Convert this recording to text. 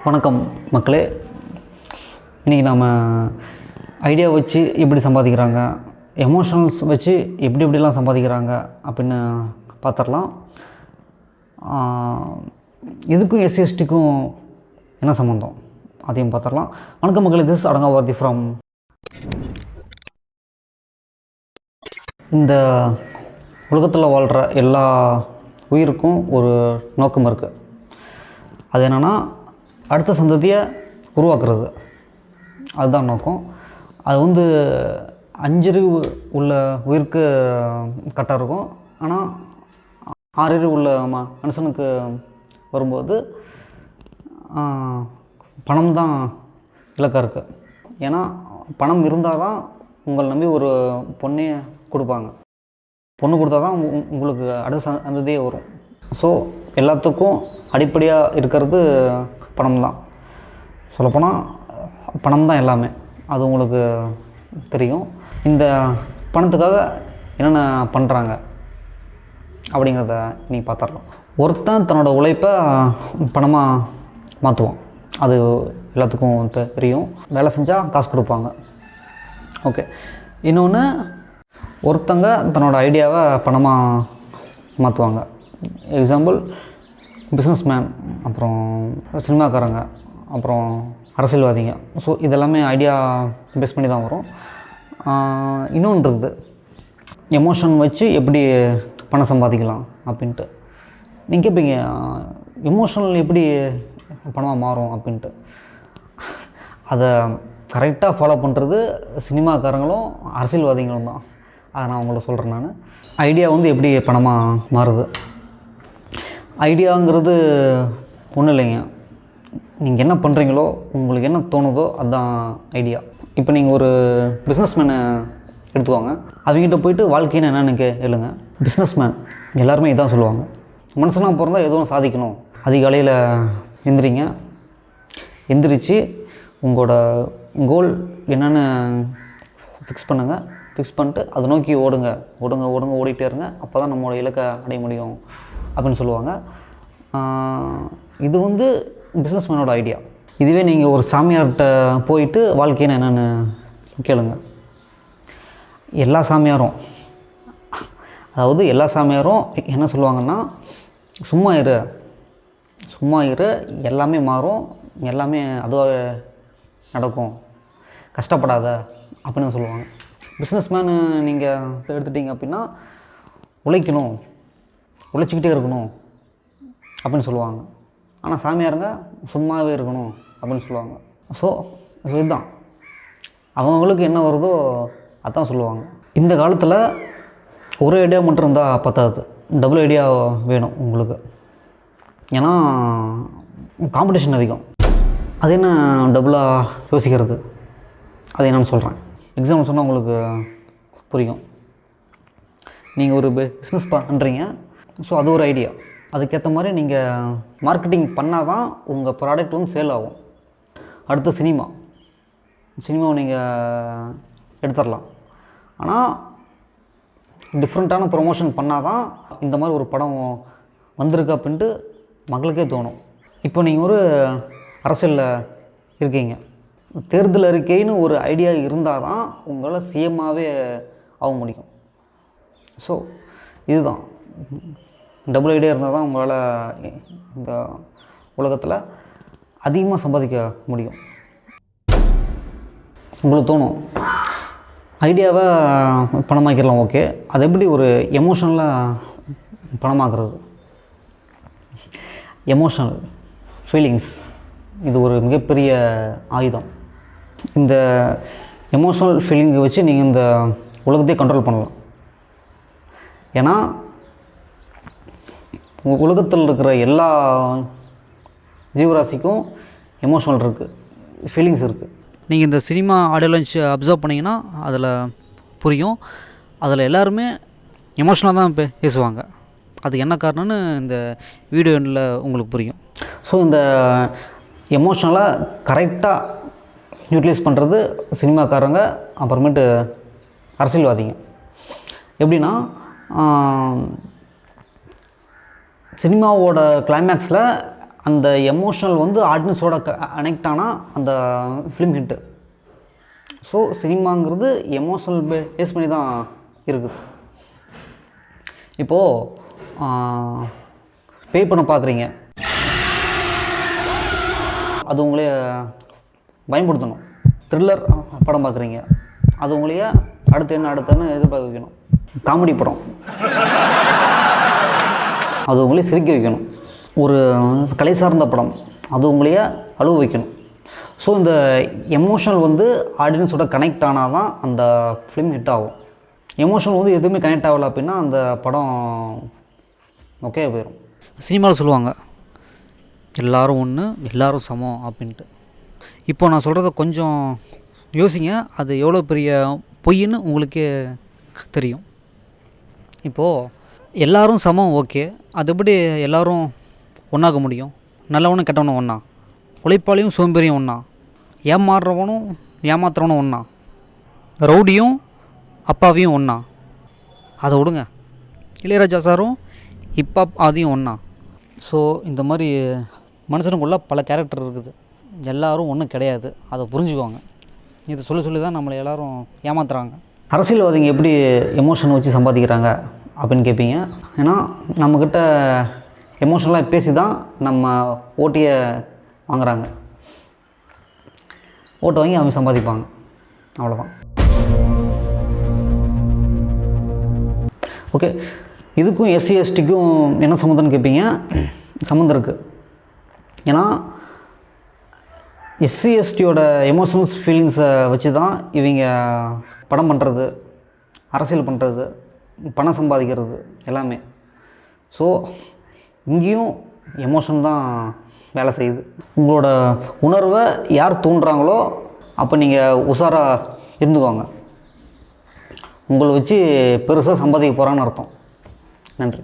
வணக்கம் மக்களே. இன்றைக்கி நாம் ஐடியா வச்சு எப்படி சம்பாதிக்கிறாங்க, எமோஷனல்ஸ் வச்சு எப்படிலாம் சம்பாதிக்கிறாங்க அப்படின்னு பார்த்துடலாம். இதுக்கும் எஸ்சிஎஸ்டிக்கும் என்ன சம்மந்தம் அதையும் பார்த்துடலாம். வணக்கம் மக்களே, திஸ் அடங்காவர்த்தி ஃப்ரம். இந்த உலகத்தில் வாழ்கிற எல்லா உயிருக்கும் ஒரு நோக்கம் இருக்குது. அது என்னென்னா அடுத்த சந்ததியை உருவாக்குறது. அதுதான் நோக்கம். அது 5 அறிவு உள்ள உயிருக்கு கரெக்டாக இருக்கும். ஆனால் 6 அறிவு உள்ள மனுஷனுக்கு வரும்போது பணம் தான் இலக்காக இருக்குது. ஏன்னா பணம் இருந்தால் தான் உங்களை நம்பி ஒரு பொண்ணே கொடுப்பாங்க. பொண்ணு கொடுத்தா தான் உங்களுக்கு அடுத்த சந்ததியே வரும். ஸோ எல்லாத்துக்கும் அடிப்படையாக இருக்கிறது பணம் தான். சொல்லப்போனால் பணம் தான் எல்லாமே. அது உங்களுக்கு தெரியும். இந்த பணத்துக்காக என்னென்ன பண்ணுறாங்க அப்படிங்கிறத நீ பார்த்துடலாம். ஒருத்தன் தன்னோட உழைப்பை பணமாக மாற்றுவான். அது எல்லாத்துக்கும் தெரியும். வேலை செஞ்சால் காசு கொடுப்பாங்க. ஓகே. இன்னொன்று, ஒருத்தங்க தன்னோட ஐடியாவை பணமாக மாற்றுவாங்க. எக்ஸாம்பிள் பிஸ்னஸ் மேன், அப்புறம் சினிமாக்காரங்க, அப்புறம் அரசியல்வாதிங்க. ஸோ இதெல்லாமே ஐடியா பேஸ் பண்ணி தான் வரும். இன்னொன்று இருக்குது, எமோஷன் வச்சு எப்படி பணம் சம்பாதிக்கலாம் அப்படின்ட்டு. நீங்கள் கேட்பீங்க, எமோஷனல் எப்படி பணமாக மாறும் அப்படின்ட்டு. அதை கரெக்டாக ஃபாலோ பண்ணுறது சினிமாக்காரங்களும் அரசியல்வாதிகளும் தான். அதை நான் உங்களுக்கு சொல்கிறேன். நான் ஐடியா எப்படி பணமாக மாறுது. ஐடியாங்கிறது ஒன்றும் இல்லைங்க. நீங்கள் என்ன பண்ணுறீங்களோ, உங்களுக்கு என்ன தோணுதோ அதுதான் ஐடியா. இப்போ நீங்கள் ஒரு பிஸ்னஸ்மேனை எடுத்துக்கோங்க. அவங்ககிட்ட போயிட்டு வாழ்க்கைன்னு என்னென்னு கேளுங்க. பிஸ்னஸ்மேன் எல்லாருமே இதான் சொல்லுவாங்க, மனுஷனாக பிறந்தால் எதுவும் சாதிக்கணும். அதிகாலையில் எந்திரிங்க, எந்திரிச்சு உங்களோட கோல் என்னென்னு ஃபிக்ஸ் பண்ணுங்கள். ஃபிக்ஸ் பண்ணிட்டு அதை நோக்கி ஓடிட்டே இருங்க. அப்போ தான் நம்மளோட இலக்கை அடைய முடியும் அப்படின்னு சொல்லுவாங்க. இது பிஸ்னஸ்மேனோட ஐடியா. இதுவே நீங்கள் ஒரு சாமியார்கிட்ட போயிட்டு வாழ்க்கைன்னு என்னென்னு கேளுங்க. எல்லா சாமியாரும் என்ன சொல்லுவாங்கன்னா, சும்மா இரு, எல்லாமே மாறும், எல்லாமே அதுவாக நடக்கும், கஷ்டப்படாத அப்படின்னு சொல்லுவாங்க. பிஸ்னஸ்மேனு நீங்கள் எடுத்துட்டிங்க அப்படின்னா, உழைச்சிக்கிட்டே இருக்கணும் அப்படின்னு சொல்லுவாங்க. ஆனால் சாமியாருங்க சும்மாவே இருக்கணும் அப்படின்னு சொல்லுவாங்க. ஸோ இதுதான் அவங்களுக்கு என்ன வருதோ அதான் சொல்லுவாங்க. இந்த காலத்தில் ஒரு ஐடியா மட்டும் இருந்தால் பத்தாது, டபுள் ஐடியா வேணும் உங்களுக்கு. ஏன்னா காம்படிஷன் அதிகம். அது என்ன டபுளாக யோசிக்கிறது, அது என்னன்னு சொல்கிறேன். எக்ஸாம்பிள் சொன்னால் உங்களுக்கு புரியும். நீங்கள் ஒரு பிஸ்னஸ் பண்ணுறீங்க. ஸோ அது ஒரு ஐடியா. அதுக்கேற்ற மாதிரி நீங்கள் மார்க்கெட்டிங் பண்ணால் தான் உங்கள் ப்ராடக்ட் சேல் ஆகும். அடுத்து சினிமாவை நீங்கள் எடுத்துடலாம். ஆனால் டிஃப்ரெண்ட்டான ப்ரொமோஷன் பண்ணால் தான் இந்த மாதிரி ஒரு படம் வந்திருக்கு அப்படின்ட்டு மக்களுக்கே தோணும். இப்போ நீங்கள் ஒரு அரசியலில் இருக்கீங்க. தேர்தல் அறிக்கைன்னு ஒரு ஐடியா இருந்தால் தான் உங்களால் சிஎம்மாகவே ஆக முடியும். ஸோ இதுதான், டபுள் ஐடியா இருந்தால் தான் உங்களால் இந்த உலகத்தில் அதிகமாக சம்பாதிக்க முடியும். உங்களுக்கு தோணும், ஐடியாவை பணமாக்கிடலாம். ஓகே, அது எப்படி ஒரு எமோஷனலாக பணமாக்குறது? எமோஷனல் ஃபீலிங்ஸ் இது ஒரு மிகப்பெரிய ஆயுதம். இந்த எமோஷனல் ஃபீலிங்கை வச்சு நீங்கள் இந்த உலகத்தையே கண்ட்ரோல் பண்ணலாம். ஏன்னா உலகத்தில் இருக்கிற எல்லா ஜீவராசிக்கும் எமோஷனல் இருக்குது, ஃபீலிங்ஸ் இருக்குது. நீங்கள் இந்த சினிமா ஆடியோ லான்ச் அப்சர்வ் பண்ணிங்கன்னா அதில் புரியும். அதில் எல்லாருமே எமோஷனலாக தான் பேசுவாங்க. அது என்ன காரணம்னு இந்த வீடியோவில் உங்களுக்கு புரியும். ஸோ இந்த எமோஷனலாக கரெக்டாக யூட்டிலைஸ் பண்ணுறது சினிமாக்காரங்க, அப்புறமேட்டு அரசியல்வாதிங்க. எப்படின்னா, சினிமாவோட கிளைமேக்ஸில் அந்த எமோஷனல் வந்து ஆடியன்ஸோட கனெக்ட் ஆனால் அந்த ஃபிலிம் ஹிட்டு. ஸோ சினிமாங்கிறது எமோஷனல் பேஸ் பண்ணி தான் இருக்குது. இப்போது பேய் படம் பார்க்குறீங்க, அது உங்களைய பயன்படுத்தணும். த்ரில்லர் படம் பார்க்குறீங்க, அது உங்களைய அடுத்தன்னு எதிர்பார்க்க வைக்கணும். காமெடி படம் அது உங்களைய சிரிக்க வைக்கணும். ஒரு கலை சார்ந்த படம் அது உங்களைய அழுவ வைக்கணும். ஸோ இந்த எமோஷனல் வந்து ஆடியன்ஸோட கனெக்ட் ஆனால் தான் அந்த ஃபிலிம் ஹிட் ஆகும். எமோஷனல் வந்து எதுவுமே கனெக்ட் ஆகலை அப்படின்னா அந்த படம் ஓகே போயிடும். சினிமாவில் சொல்லுவாங்க எல்லோரும் ஒன்று எல்லோரும் சமம் அப்படின்ட்டு. இப்போ நான் சொல்கிறத கொஞ்சம் யோசிங்க, அது எவ்வளோ பெரிய பொய்ன்னு உங்களுக்கே தெரியும். இப்போது எல்லோரும் சமம் ஓகே, அது எப்படி எல்லோரும் ஒன்றாக முடியும்? நல்லவனும் கெட்டவனும் ஒன்றா, உழைப்பாளியும் சோம்பேறியும் ஒன்றா, ஏமாறுறவனும் ஏமாத்துறவனும் ஒன்றா, ரவுடியும் அப்பாவையும் ஒன்றா. அதை விடுங்க, இளையராஜா சாரும் ஹிப்ஹாப் அதையும் ஒன்றா. ஸோ இந்த மாதிரி மனுஷனுக்குள்ள பல கேரக்டர் இருக்குது, எல்லோரும் ஒன்றும் கிடையாது, அதை புரிஞ்சுக்குவாங்க. இதை சொல்லி தான் நம்மளை எல்லோரும் ஏமாத்துறாங்க. அரசியல்வாதிங்க எப்படி எமோஷன் வச்சு சம்பாதிக்கிறாங்க அப்படின்னு கேட்பீங்க. ஏன்னா நம்மக்கிட்ட எமோஷனலாக பேசி தான் நம்ம ஓட்டியை வாங்குகிறாங்க. ஓட்டை வாங்கி அவங்க சம்பாதிப்பாங்க, அவ்வளோதான். ஓகே, இதுக்கும் எஸ்சி எஸ்டிக்கும் என்ன சம்மந்தம்னு கேட்பீங்க. சம்மந்தம் இருக்குது. ஏன்னா எஸ்சி எஸ்டியோட எமோஷனல்ஸ் ஃபீலிங்ஸை வச்சு தான் இவங்க படம் பண்ணுறது, அரசியல் பண்ணுறது, பணம் சம்பாதிக்கிறது எல்லாமே. ஸோ இங்கேயும் எமோஷன் தான் வேலை செய்யுது. உங்களோட உணர்வை யார் தூண்டுறாங்களோ அப்போ நீங்கள் உஷாராக இருந்துக்குவாங்க. உங்களை வச்சு பெருசாக சம்பாதிக்க போகிறான்னு அர்த்தம். நன்றி.